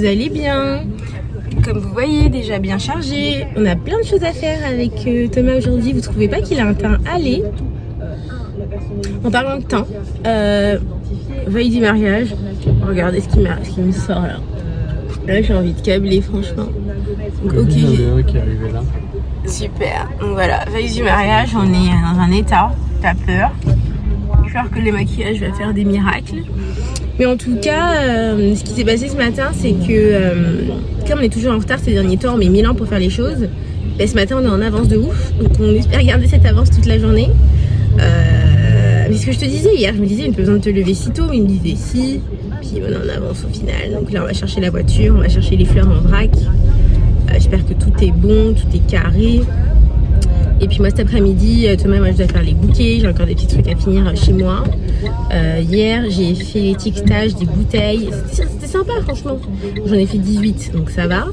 vous allez bien. Comme vous voyez, déjà bien chargé. On a plein de choses à faire avec Thomas aujourd'hui. Vous trouvez pas qu'il a un teint allé? En parlant de teint, veille du mariage, regardez ce qui me sort là. Là j'ai envie de câbler franchement. Donc, ok, qui est arrivé là. Super. Donc voilà, veille du mariage, on est dans un état, t'as peur. J'espère que le maquillage va faire des miracles. Mais en tout cas, ce qui s'est passé ce matin, c'est que comme on est toujours en retard ces derniers temps, on met 1000 ans pour faire les choses. Ben, ce matin, on est en avance de ouf. Donc on espère garder cette avance toute la journée. Mais ce que je te disais hier, je me disais, il n'y a pas besoin de te lever si tôt. Mais il me disait si. Puis on est en avance au final. Donc là, on va chercher la voiture, on va chercher les fleurs en vrac. J'espère que tout est bon, tout est carré. Et puis moi cet après-midi, Thomas, moi je dois faire les bouquets, j'ai encore des petits trucs à finir chez moi. Hier j'ai fait l'étiquetage des bouteilles, c'était sympa franchement. J'en ai fait 18 donc ça va.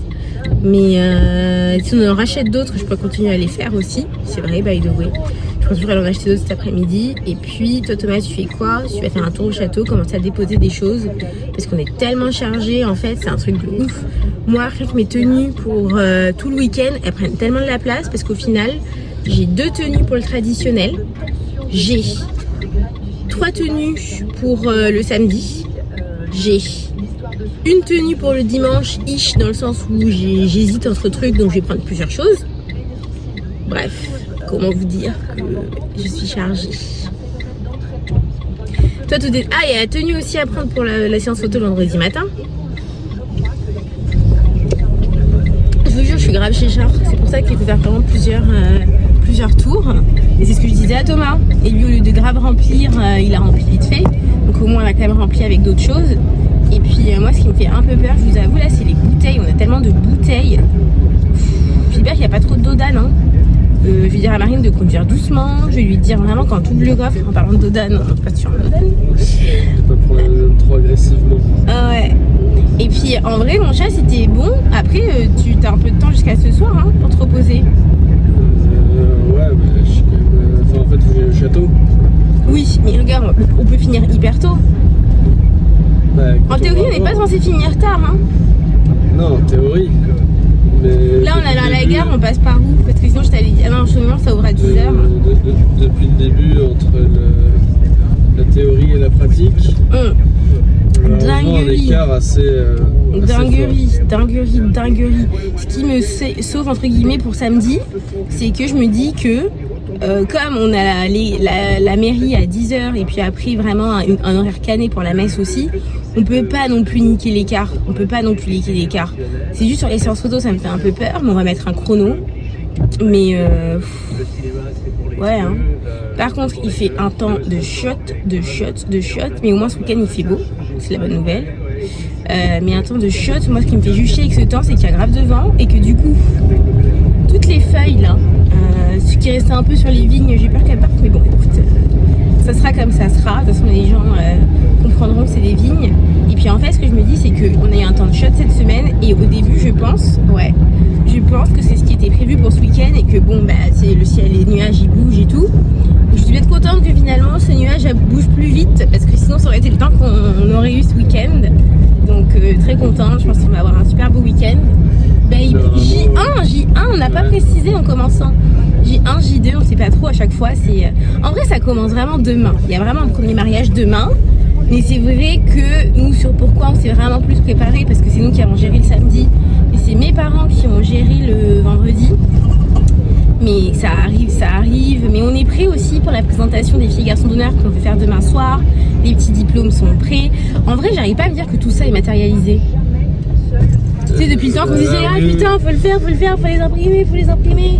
Mais si on en rachète d'autres, je peux continuer à les faire aussi. C'est vrai, by the way. Je pense que je vais en acheter d'autres cet après-midi. Et puis toi Thomas, tu fais quoi? Tu vas faire un tour au château, commencer à déposer des choses. Parce qu'on est tellement chargé, en fait, c'est un truc de ouf. Moi, rien que mes tenues pour tout le week-end, elles prennent tellement de la place parce qu'au final, j'ai 2 tenues pour le traditionnel. J'ai 3 tenues pour le samedi. J'ai une tenue pour le dimanche, dans le sens où j'hésite entre trucs, donc je vais prendre plusieurs choses. Bref, comment vous dire que je suis chargée. Toi, tout est... Ah, il y a la tenue aussi à prendre pour la séance photo le vendredi matin. Je vous jure, je suis grave chéchard. C'est pour ça qu'il faut faire vraiment plusieurs tours. Et c'est ce que je disais à Thomas. Et lui, au lieu de grave remplir, il a rempli vite fait. Donc au moins, on a quand même rempli avec d'autres choses. Et puis moi, ce qui me fait un peu peur, je vous avoue, là, c'est les bouteilles. On a tellement de bouteilles. J'espère qu'il n'y a pas trop d'eau d'âne. Hein. Je vais dire à Marine de conduire doucement. Je vais lui dire vraiment quand tu ouvres le coffre, en parlant d'Odane, on pas sur Odane. Pas prendre trop agressivement. Ah ouais. Et puis en vrai, mon chat, c'était bon. Après, tu as un peu de temps jusqu'à ce soir hein, pour te reposer. Ouais, mais je suis quand même. Enfin, en fait, vous venez au château. Oui, mais regarde, on peut finir hyper tôt. Bah, en théorie, on n'est pas censé finir tard. Hein. Non, en théorie. Mais là, on allait à la gare, on passe par où? Parce que sinon, je t'allais dire, ah non, chemin, ça ouvre à 10h. Depuis le début, entre la théorie et la pratique, dinguerie. Un écart assez dinguerie. Ce qui me sauve, entre guillemets, pour samedi, c'est que je me dis que, comme on a la mairie à 10h et puis après vraiment un horaire cané pour la messe aussi, on peut pas non plus niquer l'écart. C'est juste sur les séances photo, ça me fait un peu peur, mais on va mettre un chrono. Mais ouais hein. Par contre il fait un temps de shot, mais au moins ce week-end il fait beau, c'est la bonne nouvelle. Mais un temps de shot, moi ce qui me fait juste chier avec ce temps, c'est qu'il y a grave de vent et que du coup toutes les feuilles là, ce qui restait un peu sur les vignes, j'ai peur qu'elles partent, mais bon écoute, ça sera comme ça sera. De toute façon les gens comprendront que c'est des vignes. Et puis en fait ce que je me dis c'est qu'on a eu un temps de shot cette semaine et au début je pense que c'est ce qui était prévu pour ce week-end et que bon bah c'est le ciel, les nuages ils bougent et tout. Je suis peut-être contente que finalement ce nuage bouge plus vite parce que sinon ça aurait été le temps qu'on aurait eu ce week-end. Donc très contente, je pense qu'on va avoir un super beau week-end. Bah, J1, on n'a pas précisé en commençant. J1, J2, on sait pas trop à chaque fois. En vrai ça commence vraiment demain. Il y a vraiment un premier mariage demain. Mais c'est vrai que nous, sur pourquoi on s'est vraiment plus préparé, parce que c'est nous qui avons géré le samedi et c'est mes parents qui ont géré le vendredi. Mais ça arrive. Mais on est prêt aussi pour la présentation des filles et garçons d'honneur qu'on veut faire demain soir. Les petits diplômes sont prêts. En vrai, j'arrive pas à me dire que tout ça est matérialisé. Tu sais, depuis le temps qu'on se disait ah putain, faut le faire, faut les imprimer.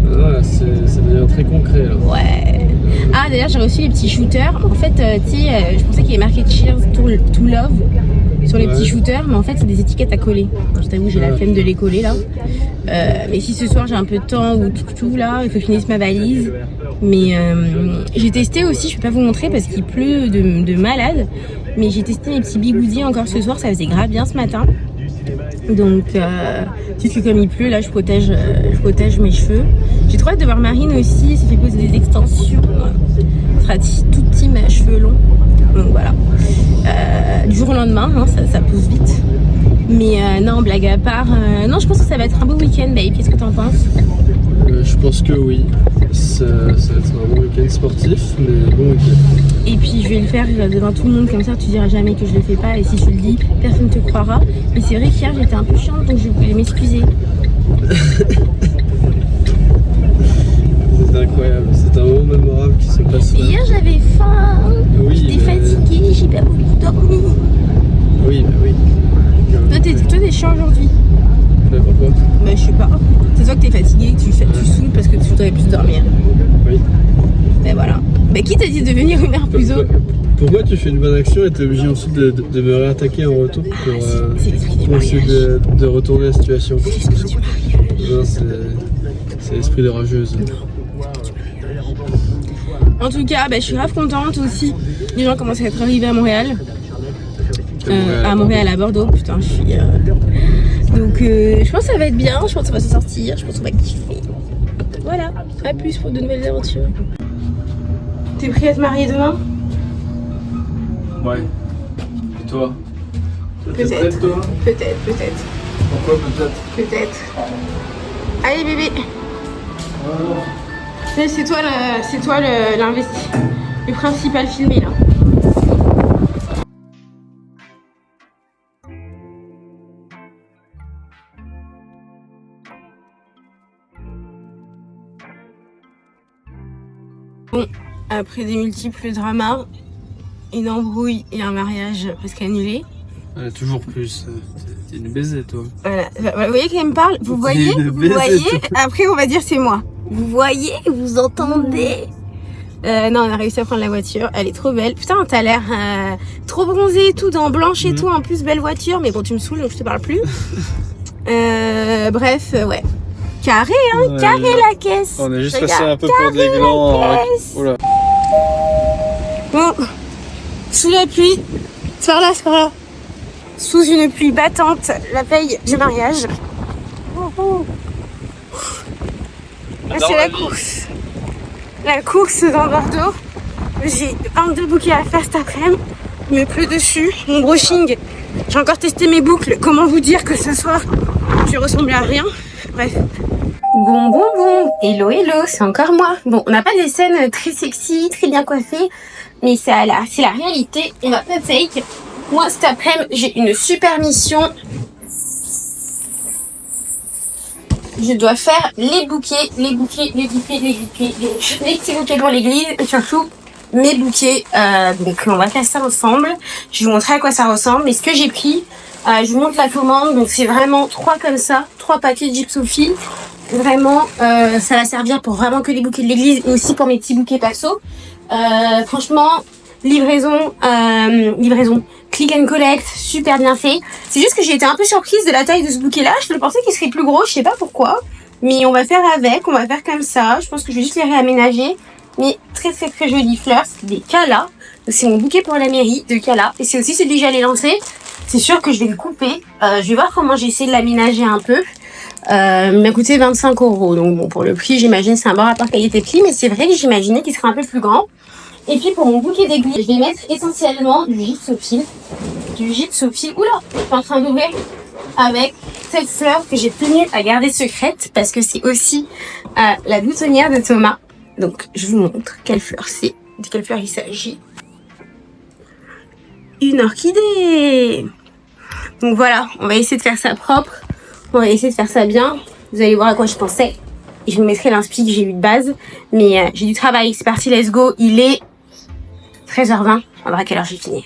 Ouais, ça devient très concret là. Ouais. Ah d'ailleurs j'ai reçu les petits shooters. En fait tu sais, je pensais qu'il y avait marqué Cheers to Love sur les petits shooters, mais en fait c'est des étiquettes à coller. Je t'avoue j'ai la flemme de les coller là. Mais si ce soir j'ai un peu de temps ou tout là, il faut que je finisse ma valise. Mais j'ai testé aussi, je peux pas vous montrer parce qu'il pleut de malade. Mais j'ai testé mes petits bigoudis encore ce soir, ça faisait grave bien ce matin. Donc c'est que comme il pleut là je protège mes cheveux. J'ai trop hâte de voir Marine aussi, elle s'est fait poser des extensions. Elle sera tout team cheveux longs. Donc voilà. Du jour au lendemain, hein, ça pousse vite. Mais non, blague à part, non, je pense que ça va être un beau week-end, babe. Qu'est-ce que t'en penses? Je pense que oui. Ça va être un bon week-end sportif, mais bon week-end. Et puis je vais le faire devant tout le monde, comme ça tu diras jamais que je le fais pas. Et si je le dis, personne ne te croira. Mais c'est vrai qu'hier j'étais un peu chiante, donc je voulais m'excuser. C'est incroyable, c'est un moment mémorable qui se passe là. Hier j'avais faim, Oui, j'étais fatiguée, j'ai pas beaucoup dormi. Oui, bah oui. Toi t'es chiant aujourd'hui. Mais pourquoi? Bah je sais pas. C'est toi que t'es fatiguée, que tu saoules parce que tu voudrais plus dormir. Oui. Ben voilà. Bah qui t'a dit de devenir une mère plus haut? Pourquoi tu fais une bonne action et t'es obligé ensuite de me réattaquer en retour C'est l'esprit du pour essayer mariage. de retourner la situation? C'est l'esprit du mariage. Non, c'est l'esprit de rageuse. En tout cas, bah, je suis grave contente aussi. Les gens commencent à être arrivés à Montréal. À Montréal, à Bordeaux, putain, je suis. Donc, je pense que ça va être bien. Je pense qu'on va se sortir. Je pense qu'on va kiffer. Voilà. À plus pour de nouvelles aventures. T'es prêt à te marier demain? Ouais. Et toi? Peut-être. toi? Peut-être. Pourquoi peut-être? Peut-être. Allez, bébé. C'est toi l'investi. Le principal filmé là. Bon, après des multiples dramas, une embrouille et un mariage presque annulé. Toujours plus. T'es une baisée, toi. Voilà. Vous voyez qu'elle me parle? Vous voyez? Après, on va dire c'est moi. Vous voyez? Vous entendez? Non, on a réussi à prendre la voiture. Elle est trop belle. Putain, t'as l'air trop bronzée et tout, dents blanches et tout. En plus, belle voiture. Mais bon, tu me saoules, donc je te parle plus. Bref, ouais. Carré, hein, ouais, carré la caisse. On est juste passé un peu pour des glands. Oula. Bon, sous la pluie, c'est par là. Sous une pluie battante, la veille du mariage. Là, c'est la course. La course dans Bordeaux. J'ai 22 bouquets à faire cet après-midi. Il me pleut dessus. Mon brushing, j'ai encore testé mes boucles. Comment vous dire que ce soir, je ressemble à rien. Bref. Bon. Hello, c'est encore moi. Bon, on n'a pas des scènes très sexy, très bien coiffées. Mais c'est la réalité. On va pas fake. Moi, cet après-midi, j'ai une super mission. Je dois faire les petits bouquets dans l'église, et surtout mes bouquets. Donc on va faire ça ensemble. Je vais vous montrer à quoi ça ressemble. Mais ce que j'ai pris, je vous montre la commande. Donc c'est vraiment 3 comme ça, 3 paquets de gypsophile. Vraiment, ça va servir pour vraiment que les bouquets de l'église et aussi pour mes petits bouquets perso. Franchement, livraison, click and collect, super bien fait. C'est juste que j'ai été un peu surprise de la taille de ce bouquet là. Je pensais qu'il serait plus gros, je sais pas pourquoi. Mais on va faire avec, on va faire comme ça. Je pense que je vais juste les réaménager. Mais très jolies fleurs, c'est des Cala. C'est mon bouquet pour la mairie de Cala. Et c'est aussi celui que j'allais lancer. C'est sûr que je vais le couper. Je vais voir comment j'essaie de l'aménager un peu. Il m'a coûté 25 €. Donc bon, pour le prix, j'imagine c'est un bon rapport qualité-prix. Mais c'est vrai que j'imaginais qu'il serait un peu plus grand. Et puis pour mon bouquet d'église, je vais mettre essentiellement du gypsophile. Oula, je suis en train d'ouvrir avec cette fleur que j'ai tenu à garder secrète parce que c'est aussi la boutonnière de Thomas. Donc je vous montre quelle fleur c'est, de quelle fleur il s'agit. Une orchidée. Donc voilà, on va essayer de faire ça propre. On va essayer de faire ça bien. Vous allez voir à quoi je pensais. Et je vous mettrai l'inspi que j'ai eu de base. Mais j'ai du travail, c'est parti, let's go. Il est 13h20. On verra à quelle heure je vais finir.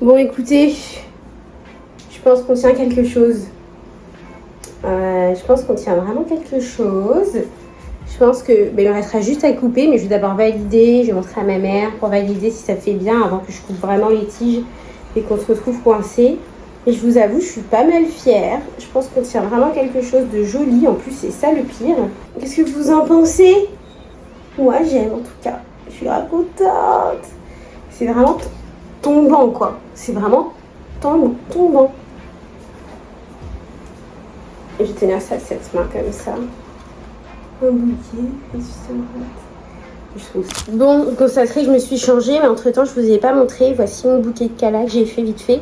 Bon, écoutez, je pense qu'on tient quelque chose. Je pense qu'on tient vraiment quelque chose. Je pense que il me restera juste à couper, mais je vais d'abord valider. Je vais montrer à ma mère pour valider si ça fait bien avant que je coupe vraiment les tiges et qu'on se retrouve coincés. Et je vous avoue, je suis pas mal fière. Je pense qu'on tient vraiment quelque chose de joli. En plus, c'est ça le pire. Qu'est-ce que vous en pensez? Moi, j'aime en tout cas. Je suis grave contente. C'est vraiment tombant, quoi. C'est vraiment tombant. je vais tenir ça de cette main comme ça. Un bouquet, bon, vous constaterez que je me suis changée, mais entre temps je vous ai pas montré. Voici mon bouquet de cala que j'ai fait vite fait.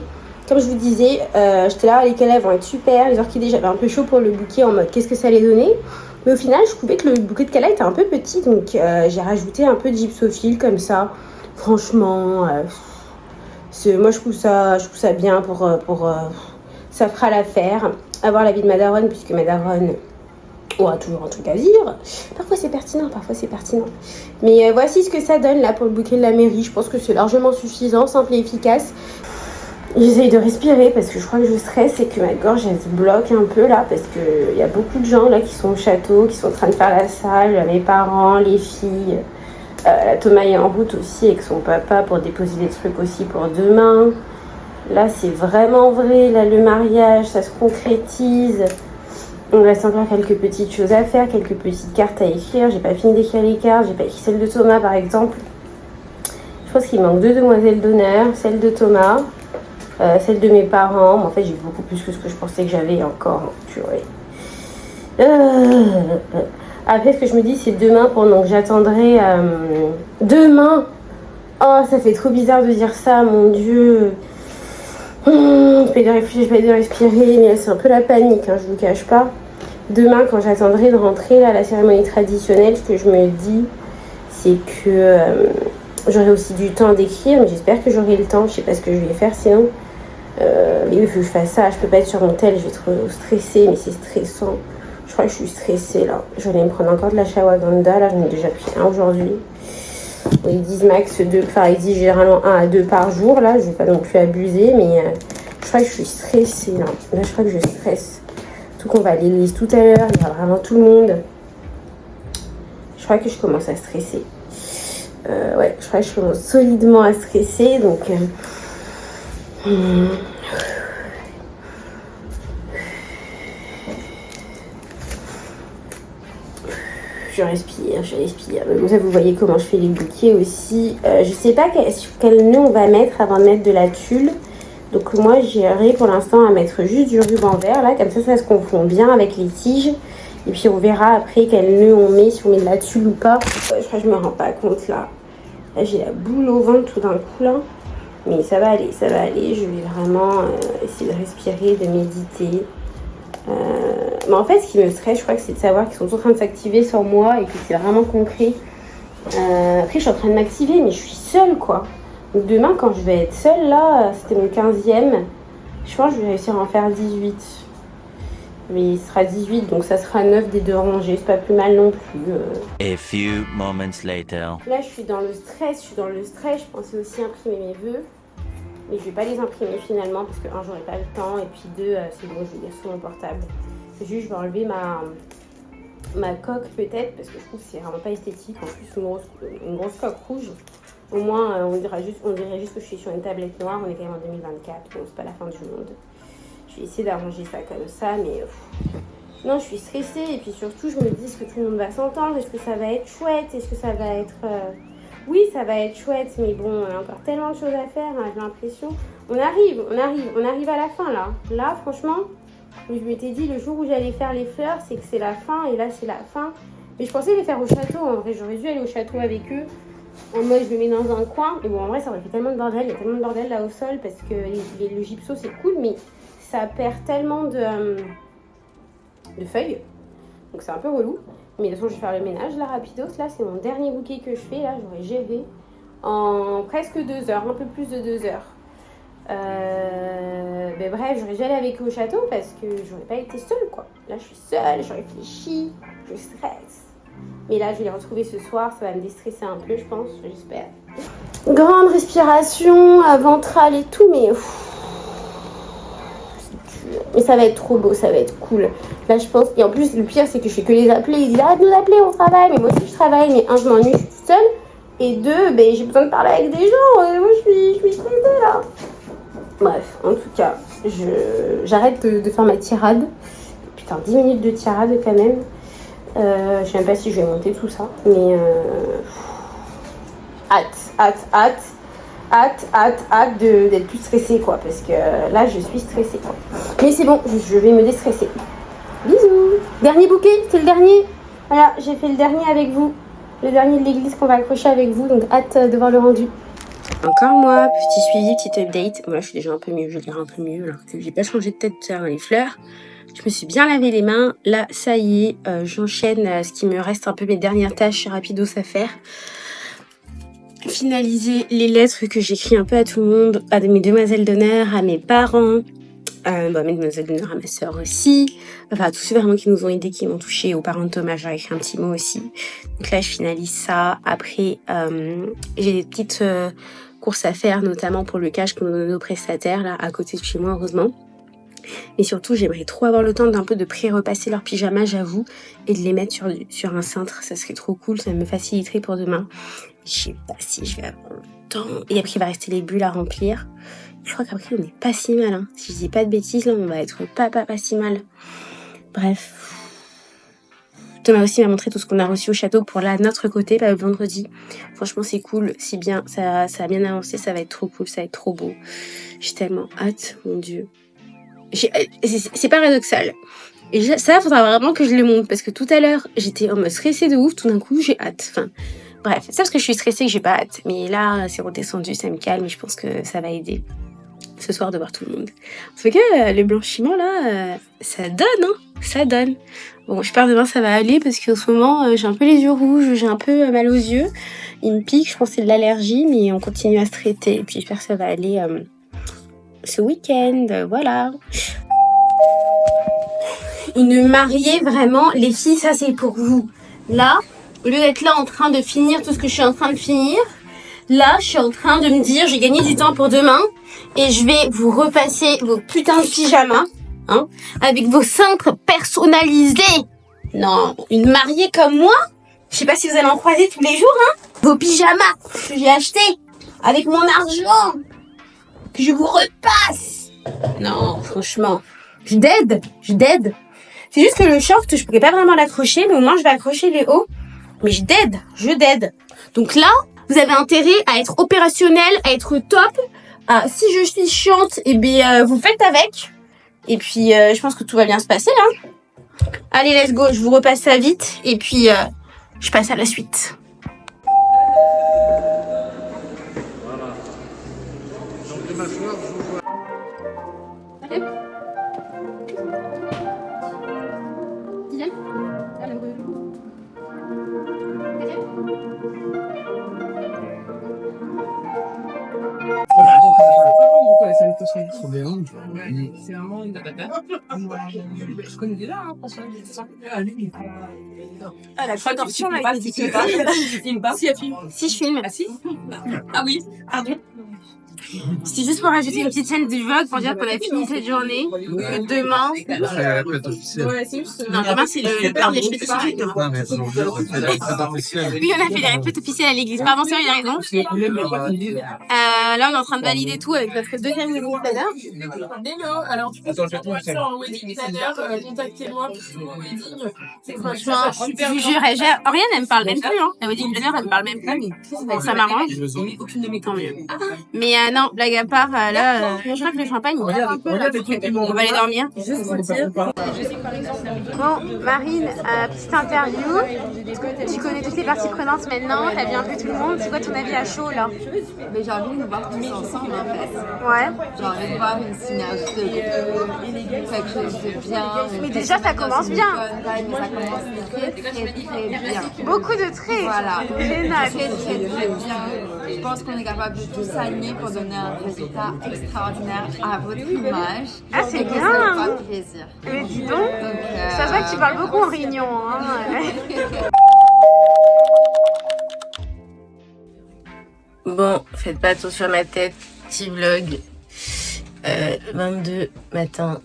Comme je vous disais, j'étais là, les cala vont être super. Les orchidées, j'avais un peu chaud pour le bouquet en mode qu'est-ce que ça allait donner. Mais au final, je trouvais que le bouquet de cala était un peu petit, donc j'ai rajouté un peu de gypsophile comme ça. Franchement, moi je trouve ça bien pour ça fera l'affaire. Avoir l'avis de ma daronne, puisque ma daronne aura toujours un truc à dire. Parfois c'est pertinent, parfois c'est pertinent. Mais voici ce que ça donne là pour le bouquet de la mairie. Je pense que c'est largement suffisant, simple et efficace. J'essaye de respirer parce que je crois que je stresse et que ma gorge elle se bloque un peu là, parce qu'il y a beaucoup de gens là qui sont au château, qui sont en train de faire la salle, mes parents, les filles. La Thomas est en route aussi avec son papa pour déposer des trucs aussi pour demain. Là c'est vraiment vrai, là le mariage ça se concrétise. Il me reste encore quelques petites choses à faire, quelques petites cartes à écrire. J'ai pas fini d'écrire les cartes, j'ai pas écrit celle de Thomas par exemple. Je pense qu'il manque 2 demoiselles d'honneur, celle de Thomas, celle de mes parents. Mais en fait j'ai beaucoup plus que ce que je pensais que j'avais encore. Purée. Après ce que je me dis c'est demain pendant que j'attendrai... Demain. Oh ça fait trop bizarre de dire ça, mon Dieu. Je vais de respirer, mais c'est un peu la panique, hein, je vous cache pas. Demain, quand j'attendrai de rentrer là, à la cérémonie traditionnelle, ce que je me dis, c'est que j'aurai aussi du temps d'écrire, mais j'espère que j'aurai le temps. Je sais pas ce que je vais faire sinon. Mais il faut que je fasse ça. Je peux pas être sur mon tel, je vais être stressée, mais c'est stressant. Je crois que je suis stressée là. Je vais me prendre encore de la shawaganda, là j'en ai déjà pris un aujourd'hui. Ils disent max 2, enfin ils disent généralement 1 à 2 par jour, là je vais pas non plus abuser, mais je crois que je suis stressée là. Là je crois que je stresse. Tout qu'on va à l'église tout à l'heure, il y a vraiment tout le monde. Je crois que je commence à stresser. Ouais, je crois que je commence solidement à stresser, donc... Je respire. Comme ça, vous voyez comment je fais les bouquets aussi. Je sais pas sur quel nœud on va mettre avant de mettre de la tulle. Donc moi, j'irai pour l'instant à mettre juste du ruban vert, là. Comme ça se confond bien avec les tiges. Et puis, on verra après quel nœud on met, si on met de la tulle ou pas. Je crois que je me rends pas compte, là. Là, j'ai la boule au ventre tout d'un coup, là. Mais ça va aller. Je vais vraiment essayer de respirer, de méditer. Mais en fait, ce qui me stresse, je crois que c'est de savoir qu'ils sont en train de s'activer sans moi et que c'est vraiment concret. Après, je suis en train de m'activer, mais je suis seule, quoi. Donc demain, quand je vais être seule, là, c'était mon 15e. Je pense que je vais réussir à en faire 18. Mais il sera 18, donc ça sera 9 des 2 rangées. C'est pas plus mal non plus. A few moments later. Là, je suis dans le stress. Je pensais aussi imprimer mes vœux. Mais je vais pas les imprimer finalement parce que 1, j'aurai pas le temps et puis 2, c'est bon, je vais lire sur mon portable. C'est juste, je vais enlever ma coque peut-être parce que je trouve que c'est vraiment pas esthétique. En plus, une grosse coque rouge. Au moins, on dirait juste que je suis sur une tablette noire. On est quand même en 2024, bon, c'est pas la fin du monde. Je vais essayer d'arranger ça comme ça, mais non, je suis stressée et puis surtout, je me dis est-ce que tout le monde va s'entendre, est-ce que ça va être chouette, est-ce que ça va être... Oui, ça va être chouette, mais bon, on a encore tellement de choses à faire, hein, j'ai l'impression. On arrive à la fin, là. Là, franchement, je m'étais dit, le jour où j'allais faire les fleurs, c'est que c'est la fin, et là, c'est la fin. Mais je pensais les faire au château, en vrai, j'aurais dû aller au château avec eux, en mode, je me mets dans un coin. Et bon, en vrai, ça aurait fait tellement de bordel, il y a tellement de bordel là au sol, parce que le gypso, c'est cool, mais ça perd tellement de feuilles, donc c'est un peu relou. Mais de toute façon, je vais faire le ménage, là, rapidos. Là, c'est mon dernier bouquet que je fais. Là, j'aurais géré en presque 2 heures, un peu plus de 2 heures. Ben bref, j'aurais dû aller avec eux au château parce que j'aurais pas été seule, quoi. Là, je suis seule, je réfléchis, je stresse. Mais là, je vais les retrouver ce soir. Ça va me déstresser un peu, je pense, j'espère. Grande respiration, ventrale et tout, mais... Mais ça va être trop beau, ça va être cool. Là, je pense... Et en plus, le pire, c'est que je fais que les appeler. Ils disent, arrête de nous appeler, on travaille. Mais moi aussi, je travaille. Mais 1, je m'ennuie, je suis toute seule. Et 2, ben, j'ai besoin de parler avec des gens. Moi, je suis stressée, là. Bref, en tout cas, j'arrête de faire ma tirade. Putain, 10 minutes de tirade, quand même. Je sais même pas si je vais monter tout ça. Mais... Hâte d'être plus stressée, quoi, parce que là je suis stressée, quoi. Mais c'est bon, je vais me déstresser. Bisous. Dernier bouquet, c'est le dernier. Voilà, j'ai fait le dernier avec vous. Le dernier de l'église qu'on va accrocher avec vous, donc hâte de voir le rendu. Encore moi, petit suivi, petit update. Voilà, je suis déjà un peu mieux, je dirais un peu mieux, alors que j'ai pas changé de tête dans les fleurs. Je me suis bien lavé les mains. Là, ça y est, j'enchaîne ce qui me reste un peu mes dernières tâches rapidos à faire. Finaliser les lettres que j'écris un peu à tout le monde, à mes demoiselles d'honneur, à mes parents, mes demoiselles d'honneur, à ma sœur aussi. Enfin, tous ceux vraiment qui nous ont aidés, qui m'ont touché, aux parents de Thomas, j'ai écrit un petit mot aussi. Donc là, je finalise ça. Après, j'ai des petites courses à faire, notamment pour le cash que nous donnent nos prestataires, là, à côté de chez moi, heureusement. Mais surtout, j'aimerais trop avoir le temps d'un peu de pré-repasser leurs pyjamas, j'avoue, et de les mettre sur un cintre. Ça serait trop cool, ça me faciliterait pour demain. Je sais pas si je vais avoir le temps. Et après, il va rester les bulles à remplir. Je crois qu'après, on n'est pas si mal. Hein. Si je dis pas de bêtises, là, on va être pas si mal. Bref. Thomas aussi m'a montré tout ce qu'on a reçu au château pour là, notre côté, pas le vendredi. Franchement, c'est cool. C'est bien. Ça a bien avancé. Ça va être trop cool. Ça va être trop beau. J'ai tellement hâte, mon Dieu. C'est paradoxal. Et ça, faudra vraiment que je le montre. Parce que tout à l'heure, j'étais en mode stressée de ouf. Tout d'un coup, j'ai hâte. Enfin, bref. C'est parce que je suis stressée que j'ai pas hâte. Mais là, c'est redescendu. Ça me calme. Et je pense que ça va aider ce soir de voir tout le monde. En tout cas, le blanchiment, là, ça donne, hein. Ça donne. Bon, j'espère demain, ça va aller. Parce qu'en ce moment, j'ai un peu les yeux rouges. J'ai un peu mal aux yeux. Il me pique. Je pense que c'est de l'allergie. Mais on continue à se traiter. Et puis, j'espère que ça va aller... ce week-end, voilà. Une mariée, vraiment, les filles, ça c'est pour vous. Là, au lieu d'être là en train de finir tout ce que je suis en train de finir, là, je suis en train de me dire, j'ai gagné du temps pour demain et je vais vous repasser vos putains de pyjamas, hein, avec vos cintres personnalisés. Non, une mariée comme moi, je sais pas si vous allez en croiser tous les jours, hein, vos pyjamas que j'ai achetés avec mon argent. Que je vous repasse. Non, franchement, je dead. C'est juste que le short, je pourrais pas vraiment l'accrocher, mais au moins je vais accrocher les hauts. Mais je dead. Donc là, vous avez intérêt à être opérationnel, à être top. Si je suis chiante, eh bien, vous faites avec. Et puis, je pense que tout va bien se passer, hein. Allez, let's go, je vous repasse ça vite. Et puis, je passe à la suite. Trop bien. C'est vraiment une tata. Je connais déjà, hein, François. Ah, la traduction, là, pas si tu filmes pas. Si, elle filme. Si, je filme. Ah si? Ah oui, pardon. C'était juste pour rajouter une petite scène du vlog pour dire qu'on a fini cette journée. Que demain. Ouais, c'est juste. Non, demain c'est le père des fêtes officielles. Oui, on a fait les répètes officielles à l'église. Pardon, c'est vrai, il a raison. Là, on est en train de valider tout avec notre deuxième wedding planner. Hello, alors tu peux faire un wedding planner, contactez-moi pour mon wedding. C'est franchement, je vous jure, Oriane, elle me parle même plus, hein. La wedding planner, elle me parle même plus. Ça m'arrange. Aucune de mes tant mieux. Mais non, blague à part, là, je crois que le champagne, on va aller dormir. Bon, Marine, petite interview. Tu connais toutes les parties prenantes maintenant, t'as bien vu tout le monde. C'est quoi ton avis à chaud là? Mais j'ai envie de nous voir tous ensemble en fait. Ouais. J'ai envie de voir une synergie de groupe, quelque chose de bien. Mais déjà ça commence bien. Ça commence très bien. Beaucoup de traits. Voilà. Génial. Très bien. Je pense qu'on est capable de tout s'aligner pour donner un résultat extraordinaire à votre image. Ah, c'est et que bien. ça nous fera plaisir. Mais dis donc, ça se voit que tu parles beaucoup en réunion. Hein. Bon, faites pas attention à ma tête, petit vlog. 22 matin.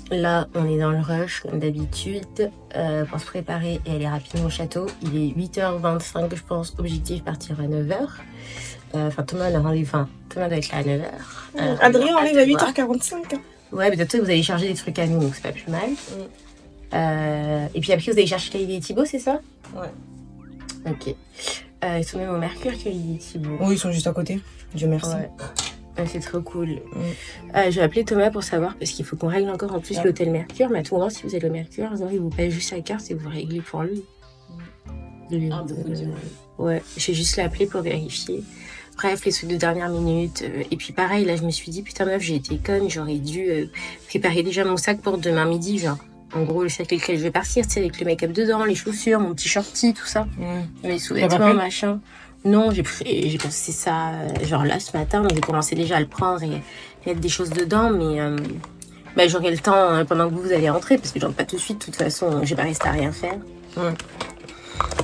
Là, on est dans le rush, comme d'habitude, pour se préparer et aller rapidement au château. Il est 8h25, je pense, objectif partir à 9h. Enfin, Thomas a rendez-vous, Thomas doit être là à 9h. Adrien arrive à 8h45. Ouais, mais peut-être que vous allez charger des trucs à nous, donc c'est pas plus mal. Et puis après, vous allez chercher Lily et Thibaut, c'est ça? Ouais. Ok. Ils sont même au Mercure que Lily et Thibaut. Oui, ils sont juste à côté. Dieu merci. Ouais. Ouais, c'est trop cool. Je vais appeler Thomas pour savoir parce qu'il faut qu'on règle encore en plus l'hôtel Mercure. Mais à tout moment, si vous avez le Mercure, il vous paye juste la carte et vous réglez pour lui. Ouais, je vais juste l'appeler pour vérifier. Bref, les trucs de dernière minute. Et puis pareil, là, je me suis dit, putain meuf, j'ai été conne, j'aurais dû préparer déjà mon sac pour demain midi, genre. En gros, le sac avec lequel je vais partir, tu sais, avec le make-up dedans, les chaussures, mon petit shorty, tout ça. Mes sous-vêtements, machin. Non, j'ai pensé ça, genre là, ce matin, donc j'ai commencé déjà à le prendre et mettre des choses dedans, mais j'aurai le temps pendant que vous allez rentrer, parce que je rentre pas tout de suite, de toute façon, j'ai pas resté à rien faire.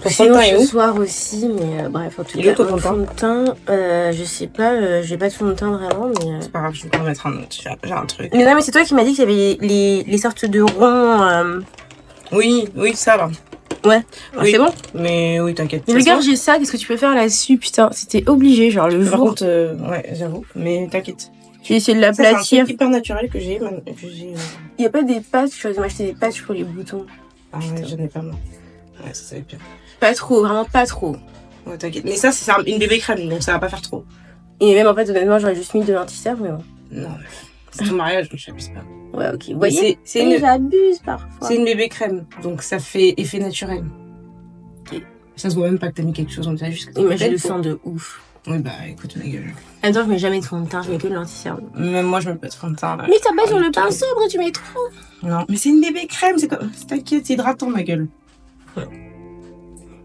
Sinon, ce soir aussi, mais bref, en tout cas, mon fond de teint, je sais pas, j'ai pas de fond de teint vraiment, mais... C'est pas grave, je vais t'en mettre un autre, j'ai un truc. Mais non, mais c'est toi qui m'as dit qu'il y avait les sortes de ronds... Oui, ça va. Ouais, oui. C'est bon. Mais oui, t'inquiète. Mais regarde, j'ai ça, qu'est-ce que tu peux faire là-dessus, putain, c'était obligé, genre le jour... Par contre, ouais, j'avoue, mais t'inquiète. J'ai essayé de l'aplatir. C'est un truc hyper naturel que j'ai. Il y a pas des patchs, je vais m'acheter des patchs pour les boutons. Ah ouais, j'en ai pas moi. Ouais, ça va être bien. Pas trop, vraiment pas trop. Ouais, t'inquiète. Mais ça, c'est une bébé crème, donc ça va pas faire trop. Et même en fait, honnêtement, j'aurais juste mis de l'anti-cerf, mais bon. Non, c'est ton mariage, donc j'abuse pas. Ouais, ok. Vous voyez, j'abuse parfois. C'est une bébé crème, donc ça fait effet naturel. Ok. Ça se voit même pas que t'as mis quelque chose, on t'a juste... Imagine le sang de ouf. Oui, bah écoute, ma gueule. Attends, je mets jamais de fond de teint, je mets que de l'anti-cerf. Même moi, je mets pas de fond de teint, là. Mais t'as pas sur le pinceau, après tu mets trop. Non, mais c'est une bébé crème, c'est comme... T'inquiète, c'est hydratant, ma gueule. Ouais.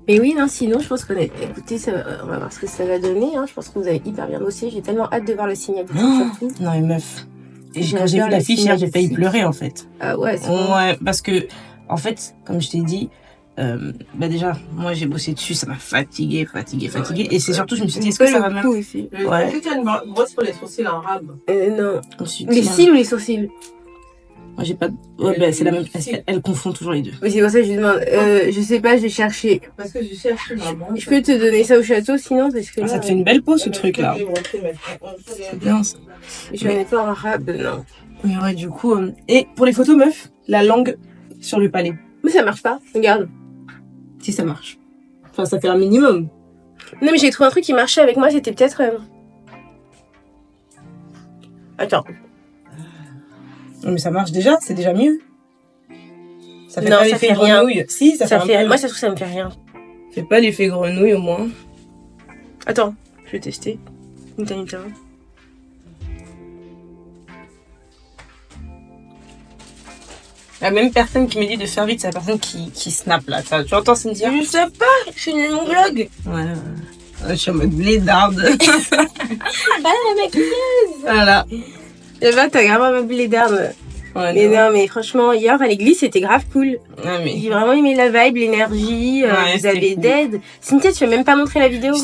Mais oui, non, sinon, je pense qu'on est... Écoutez, on va voir ce que ça va donner, hein. Je pense que vous avez hyper bien bossé. J'ai tellement hâte de voir le signe surtout. Non, mais meuf. Quand j'ai vu l'affiche hier, j'ai failli pleurer, en fait. Ah ouais, c'est bon. Ouais, parce que, en fait, comme je t'ai dit, bah déjà, moi, j'ai bossé dessus, ça m'a fatiguée. Et c'est surtout, je me suis dit, est-ce que ça va même... Aussi. Ouais. Est-ce que tu as une brosse pour les sourcils en rab? Non. Ensuite, Les cils ou les sourcils? Moi, j'ai pas... Ouais, bah, c'est la même... Elle confond toujours les deux. Mais c'est pour ça que je lui demande. Je sais pas, je vais chercher. Parce que je cherche vraiment. Je peux te donner ça au château, sinon, parce que là... Ça te fait une belle peau, ce truc-là. C'est bien, ça. Je vais mettre pas en rab, non. Mais ouais, du coup... Et pour les photos, meuf, la langue sur le palais. Mais ça marche pas, regarde. Si, ça marche. Enfin, ça fait un minimum. Non, mais j'ai trouvé un truc qui marchait avec moi, c'était peut-être... Attends. Non, mais ça marche déjà, c'est déjà mieux. Ça fait non, pas ça l'effet fait rien. grenouille. Si, ça fait un peu... Moi, ça trouve que ça me fait rien. Fait pas l'effet grenouille, au moins. Attends, je vais tester. Une. La même personne qui me dit de faire vite, c'est la personne qui snap, là. Tu entends Cynthia? Je sais pas, je suis mon vlog. Ouais. Je suis en mode blédarde. Ah, la maquilleuse. Voilà. Et bah, t'as grave ma blédarde. Ouais, mais non, mais franchement, hier à l'église, c'était grave cool. Ouais, mais... J'ai vraiment aimé la vibe, l'énergie. Ouais, vous avez cool. d'aide. Cynthia, tu m'as même pas montré la vidéo.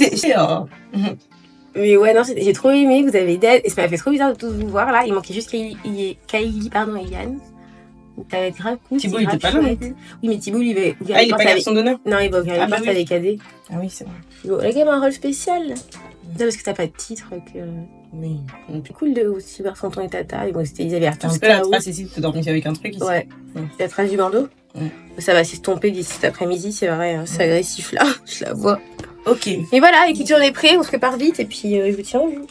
Mais ouais, non, j'ai trop aimé, vous avez d'aide. Et ça m'a fait trop bizarre de tous vous voir là. Il manquait juste Kylie, et Yann. Ça va être grave cool. Thibaut, il était pas là. Oui, mais Thibaut, il va. Ah, il est pas garçon d'honneur? Non, il va ouvrir les portes oui. avec AD. Ah oui, c'est vrai. Il a quand même un rôle spécial. C'est parce que t'as pas de titre que. Oui. C'est cool de aussi voir Tonton et Tata. Ils avaient l'air Parce que la trace ici, tu dormis avec un truc ici. Ouais. La trace du bandeau. Ouais. Ça va s'estomper d'ici cet après-midi, c'est vrai. Hein. C'est agressif là. Je la vois. Ok. Et voilà, écoutez, on est prêts, on se prépare vite et puis je vous tiens au jus.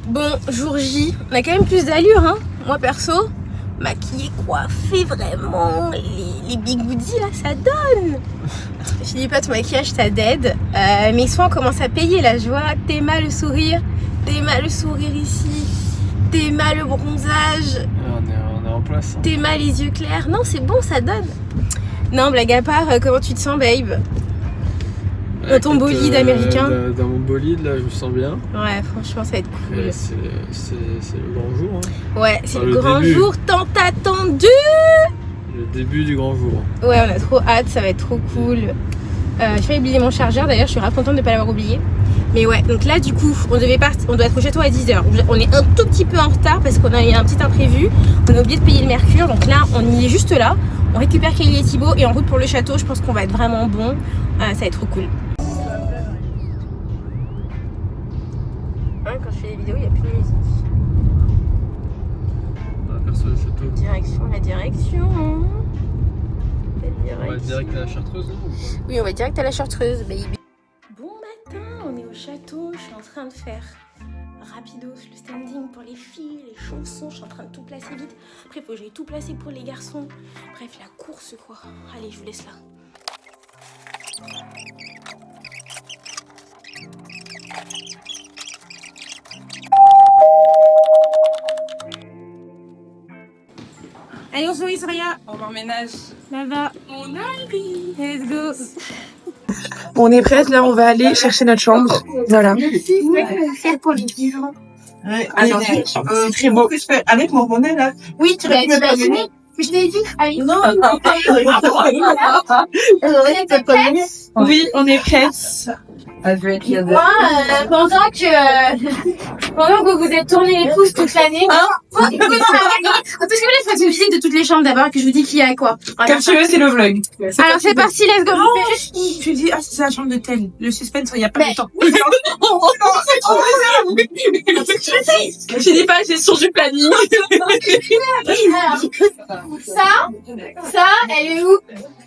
Bon, jour J, on a quand même plus d'allure, hein. Moi perso, maquillée, coiffée, vraiment, les bigoudis là, ça donne. Je dis pas ton maquillage, ça d'aide. Mes soins commencent à payer là, je vois. Théma le sourire ici, Théma le bronzage. On est en place. Hein. Théma les yeux clairs. Non, c'est bon, ça donne. Non, blague à part, comment tu te sens, babe? Dans ton bolide américain. Dans mon bolide, là, je me sens bien. Ouais, franchement, ça va être cool. C'est le grand jour. Hein. Ouais, c'est Enfin, le grand début. jour tant attendu. Le début du grand jour. Ouais, on a trop hâte, ça va être trop cool. J'ai failli oublier mon chargeur, d'ailleurs, je suis grave contente de ne pas l'avoir oublié. Mais ouais, donc là, du coup, on doit être au château à 10h. On est un tout petit peu en retard parce qu'on a eu un petit imprévu. On a oublié de payer le mercure, donc là, on y est juste là. On récupère Kylie et Thibaut et en route pour le château, je pense qu'on va être vraiment bon. Ça va être trop cool. Quand je fais des vidéos, il n'y a plus de musique. On va percer le château. La direction. On va direct à la Chartreuse, non? Oui, on va direct à la Chartreuse, baby. Bon matin, on est au château. Je suis en train de faire rapidos, le standing pour les filles, les chansons, je suis en train de tout placer vite. Après, faut que j'aille tout placer pour les garçons. Bref, la course, quoi. Allez, je vous laisse là. Allez, on se voit, Isria. On m'emménage. Là-bas. On arrive. Let's go. On est prête, là, on va aller chercher notre chambre. Voilà. Pour les vivants. Ouais, alors, c'est très beau. Avec mon bonnet, là. Oui, tu vas me passer. Je l'ai dit. Ah oui. Non, Oui, on est prête. Moi, pendant que vous êtes tourné les pouces toute l'année, parce que vous voulez faire une visite de toutes les chambres d'abord, que je vous dis qui y a quoi. Comme tu veux, c'est le vlog. Alors c'est parti, let's go. Tu dis, ah, c'est la chambre de tel. Le suspense, il n'y a pas de temps. Je dis pas gestion du planning. Alors, ça, elle est où?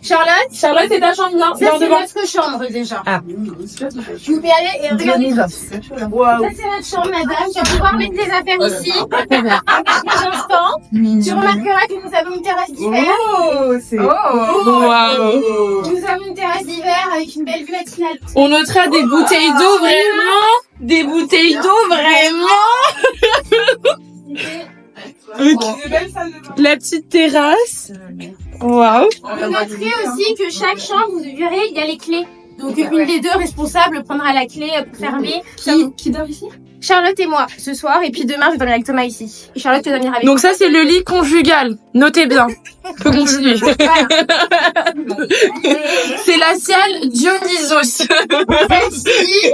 Charlotte? Charlotte est ta chambre là. Ça, c'est notre chambre déjà. Ah. Vous pouvez aller et regarder. Ça, c'est notre chambre, madame. Tu vas pouvoir mettre tes affaires ici. Un instant. Tu remarqueras que nous avons une terrasse d'hiver. Oh, c'est... Waouh. Nous avons une terrasse d'hiver avec une belle vue matinale. On notera des bouteilles d'eau vraiment. Des bouteilles d'eau vraiment. La petite terrasse. Waouh. Vous noterez aussi que chaque chambre, vous verrez, il y a les clés. Donc une des deux responsables prendra la clé pour fermer. Qui dort ici? Charlotte et moi ce soir, et puis demain je vais dormir avec Thomas ici. Et Charlotte, tu vas dormir avec Donc ça c'est le lit conjugal. Notez bien. On peut continuer. C'est la salle Dionysos. Celle-ci,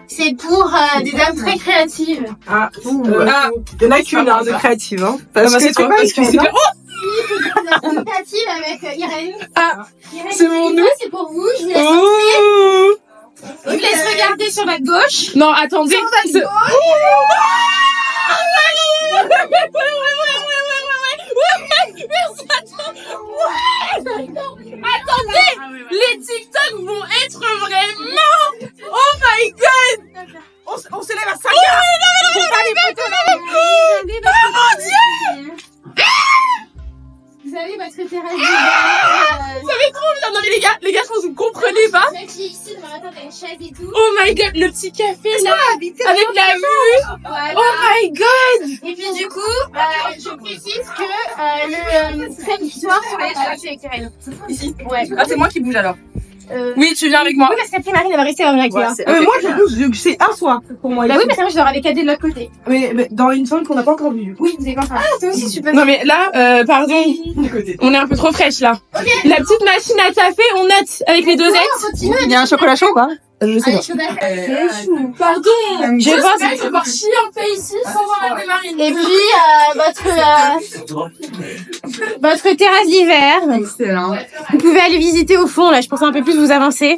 c'est pour des âmes très créatives. Ah, il y en a qu'une, de créative, hein. Parce que c'est toi. Parce que c'est pas. Des âmes créatives avec Irène. Ah, Irène, c'est pour nous. C'est pour vous, je vous laisse. Oh. Je vous laisse regarder sur votre gauche. Non, attendez. C'est- Attendez, les TikTok vont être vraiment. Oh my god. On se lève à 5 Vous avez votre terrasse Ça va être trop bien. Non mais les gars, je pense que vous comprenez pas. Même si ici, demain matin, t'as une chaise et tout. Oh my god, le petit café là, avec la vue. Voilà. Oh my god. Et puis du coup, je précise que le samedi soir, tu vas être avec Irène. Ici. Ouais. Ah, c'est moi qui bouge alors. Oui, tu viens avec moi. Oui, parce qu'après Marine, elle va rester avec toi. Moi, je bouge, c'est un soir pour moi. Bah oui, parce que moi, je dors avec Adé de l'autre côté. Mais dans une zone qu'on n'a pas encore vue. Oui, vous avez pas Ah, toi aussi, super. Non mais là, pardon, on est un peu trop fraîche là. La petite machine à café, on note avec les dosettes. Continue. Il y a un chocolat chaud ou pas? Je sais pas. Pardon, je pense qu'il faut voir chier un peu ici sans voir la marine. Et puis, votre terrasse d'hiver. Excellent. Vous pouvez aller visiter au fond, là, je pense un peu plus vous avancer.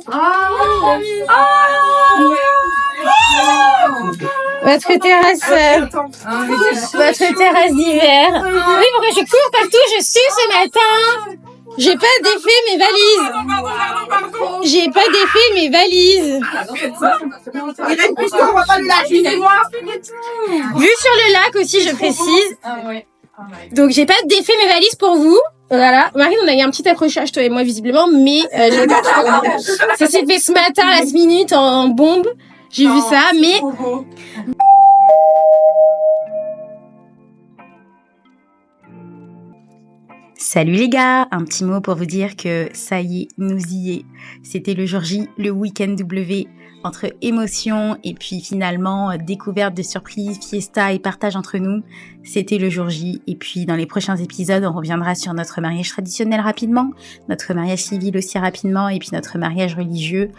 Votre terrasse d'hiver. Oui, pourquoi je cours partout, je sue ce matin. J'ai pas défait mes valises. J'ai pas défait mes valises. Vue sur le lac aussi, je précise. Donc j'ai pas défait mes valises pour vous. Voilà. Marine, on a eu un petit accrochage, toi et moi, visiblement, mais ça s'est fait ce matin, à la minute, en bombe. J'ai vu ça, mais... Salut les gars, un petit mot pour vous dire que ça y est, nous y est. C'était le jour J, le week-end W, entre émotion et puis finalement découverte de surprises, fiesta et partage entre nous. C'était le jour J et puis dans les prochains épisodes, on reviendra sur notre mariage traditionnel rapidement, notre mariage civil aussi rapidement et puis notre mariage religieux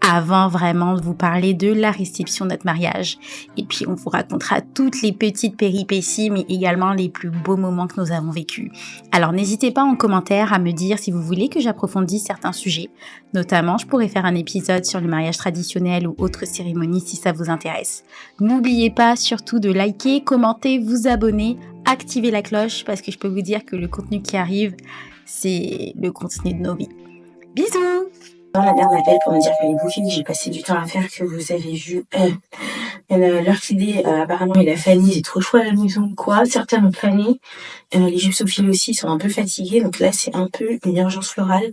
avant vraiment de vous parler de la réception de notre mariage. Et puis on vous racontera toutes les petites péripéties mais également les plus beaux moments que nous avons vécus. Alors n'hésitez pas en commentaire à me dire si vous voulez que j'approfondisse certains sujets. Notamment, je pourrais faire un épisode sur le mariage traditionnel ou autres cérémonies si ça vous intéresse. N'oubliez pas surtout de liker, commenter, vous abonner, activer la cloche parce que je peux vous dire que le contenu qui arrive, c'est le contenu de nos vies. Bisous! La mère m'appelle pour me dire qu'elle est bouffée, j'ai passé du temps à faire que vous avez vu L'orchidée, apparemment, il a fané, j'ai trop chaud à la maison, quoi. Certains ont fané. Les gypsophiles aussi sont un peu fatigués, donc là, c'est un peu une urgence florale.